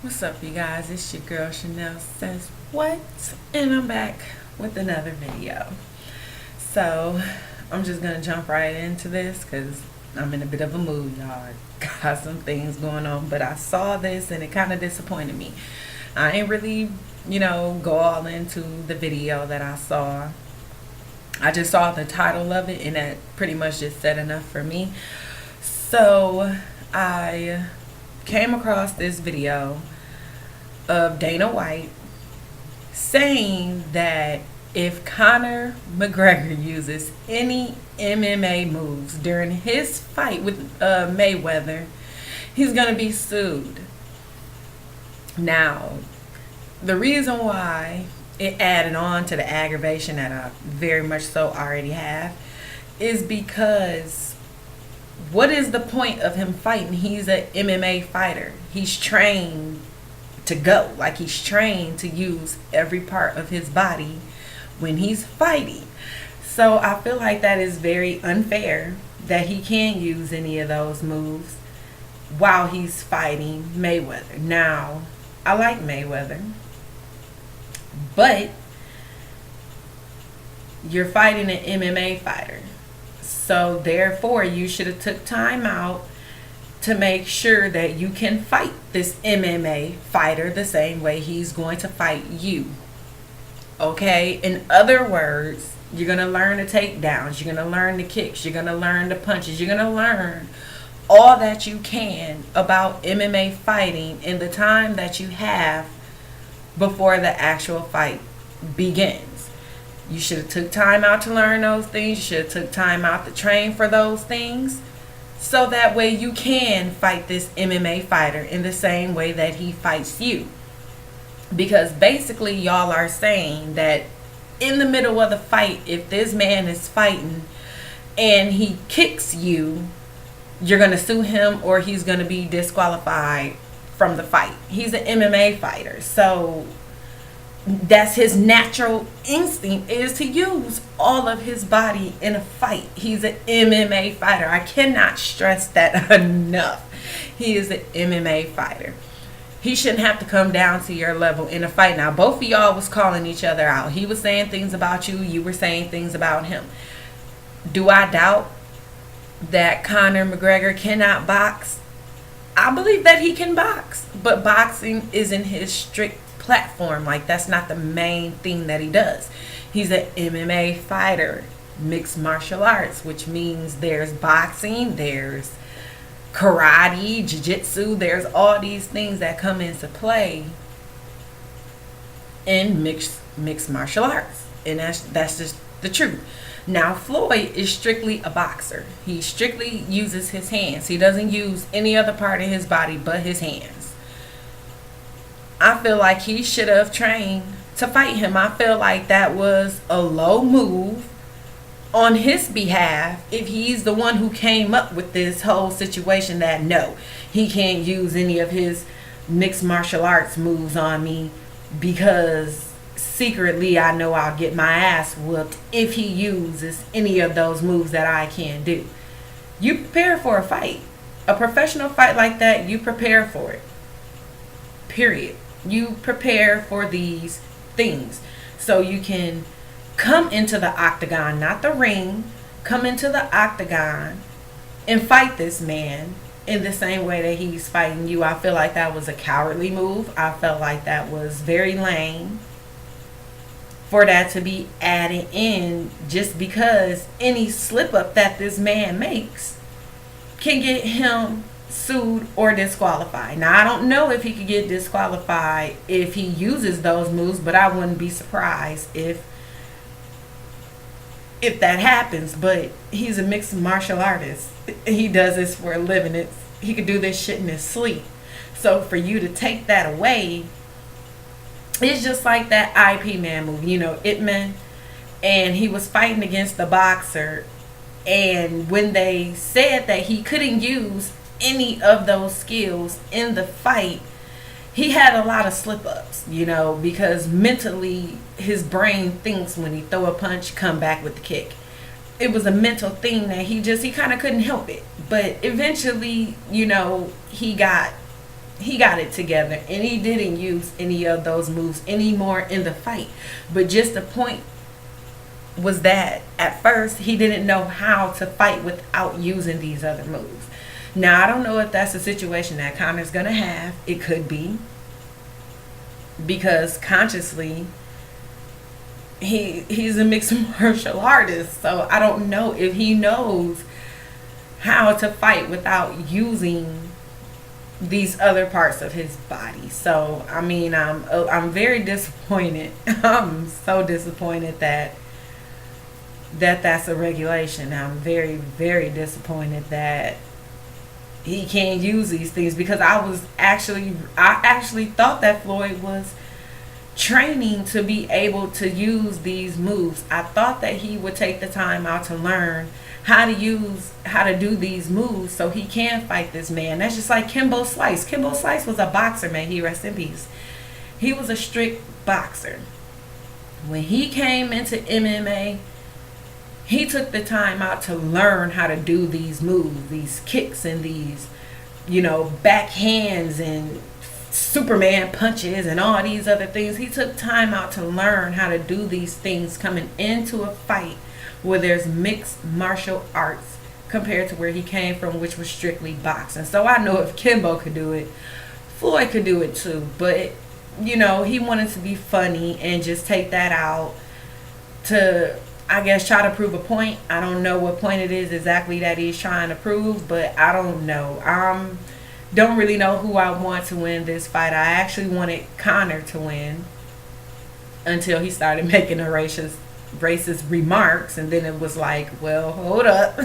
What's up, you guys? It's your girl Chanel Says What, and I'm back with another video. So, I'm just gonna jump right into this because I'm in a bit of a mood, y'all. I got some things going on, but I saw this and it kind of disappointed me. I ain't really, go all into the video that I saw. I just saw the title of it, and that pretty much just said enough for me. So, I came across this video of Dana White saying that if Conor McGregor uses any MMA moves during his fight with Mayweather, he's going to be sued. Now, the reason why it added on to the aggravation that I very much so already have is because what is the point of him fighting? He's an MMA fighter. He's trained to go. Like, he's trained to use every part of his body when he's fighting. So I feel like that is very unfair that he can't use any of those moves while he's fighting Mayweather. Now, I like Mayweather, but you're fighting an MMA fighter. So therefore, you should have took time out to make sure that you can fight this MMA fighter the same way he's going to fight you. Okay? In other words, you're going to learn the takedowns. You're going to learn the kicks. You're going to learn the punches. You're going to learn all that you can about MMA fighting in the time that you have before the actual fight begins. You should have took time out to learn those things. You should have took time out to train for those things. So that way you can fight this MMA fighter in the same way that he fights you. Because basically y'all are saying that in the middle of the fight, if this man is fighting and he kicks you, you're going to sue him or he's going to be disqualified from the fight. He's an MMA fighter. So that's his natural instinct, is to use all of his body in a fight. He's an MMA fighter. I cannot stress that enough. He is an MMA fighter. He shouldn't have to come down to your level in a fight. Now, both of y'all was calling each other out. He was saying things about you. You were saying things about him. Do I doubt that Conor McGregor cannot box? I believe that he can box, but boxing isn't his strict platform. Like, that's not the main thing that he does. He's an MMA fighter, mixed martial arts, which means there's boxing, there's karate, jiu-jitsu, there's all these things that come into play in mixed martial arts, and that's just the truth. Now, Floyd is strictly a boxer. He strictly uses his hands. He doesn't use any other part of his body but his hands. I feel like he should have trained to fight him. I feel like that was a low move on his behalf if he's the one who came up with this whole situation that no, he can't use any of his mixed martial arts moves on me because secretly I know I'll get my ass whooped if he uses any of those moves that I can't do. You prepare for a fight. A professional fight like that, you prepare for it. Period. You prepare for these things so you can come into the octagon, not the ring, come into the octagon and fight this man in the same way that he's fighting you. I feel like that was a cowardly move. I felt like that was very lame for that to be added in just because any slip up that this man makes can get him sued or disqualified. Now, I don't know if he could get disqualified if he uses those moves, but I wouldn't be surprised if that happens. But he's a mixed martial artist. He does this for a living. He could do this shit in his sleep. So for you to take that away, it's just like that IP Man movie, Ip Man, and he was fighting against the boxer, and when they said that he couldn't use any of those skills in the fight, he had a lot of slip ups, because mentally his brain thinks when he throw a punch, come back with the kick. It was a mental thing that he kind of couldn't help it. But eventually, he got he got it together, and he didn't use any of those moves anymore in the fight. But just the point was that at first he didn't know how to fight without using these other moves. Now I don't know if that's a situation that Conor's gonna have. It could be, because consciously he's a mixed martial artist, so I don't know if he knows how to fight without using these other parts of his body. So I mean, I'm very disappointed. I'm so disappointed that's a regulation. I'm very, very disappointed that he can't use these things, because I actually thought that Flyod was training to be able to use these moves. I thought that he would take the time out to learn how to do these moves so he can fight this man. That's just like Kimbo Slice. Kimbo Slice was a boxer, man. He rest in peace. He was a strict boxer. When he came into MMA, he took the time out to learn how to do these moves, these kicks and these, backhands and Superman punches and all these other things. He took time out to learn how to do these things coming into a fight where there's mixed martial arts compared to where he came from, which was strictly boxing. So I know if Kimbo could do it, Flyod could do it too. But, he wanted to be funny and just take that out to, I guess, try to prove a point. I don't know what point it is exactly that he's trying to prove, but I don't know. Don't really know who I want to win this fight. I actually wanted Conor to win until he started making the racist remarks, and then it was like, well, hold up.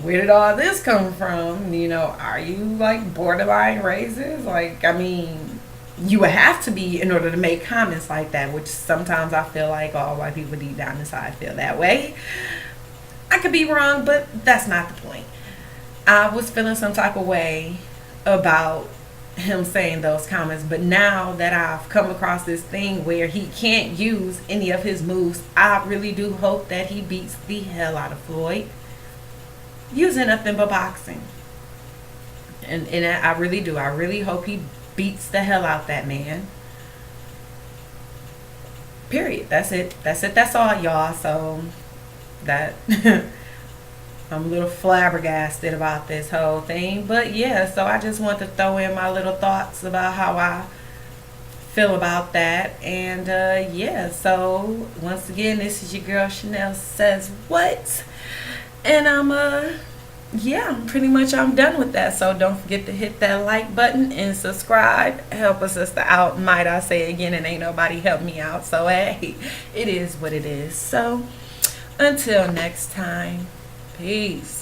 Where did all this come from? Are you like borderline racist? Like, I mean, you would have to be in order to make comments like that, which sometimes I feel like all white people deep down inside feel that way. I could be wrong, but that's not the point. I was feeling some type of way about him saying those comments, but now that I've come across this thing where he can't use any of his moves, I really do hope that he beats the hell out of Flyod using nothing but boxing. And I really do. I really hope he beats the hell out that man. Period. That's it. That's all, y'all. So that I'm a little flabbergasted about this whole thing. But yeah, so I just want to throw in my little thoughts about how I feel about that. And yeah, so once again, this is your girl Chanel Says What. And I'm done with that. So don't forget to hit that like button and subscribe. Help a sister out, might I say again, and ain't nobody help me out. So hey, it is what it is. So until next time, peace.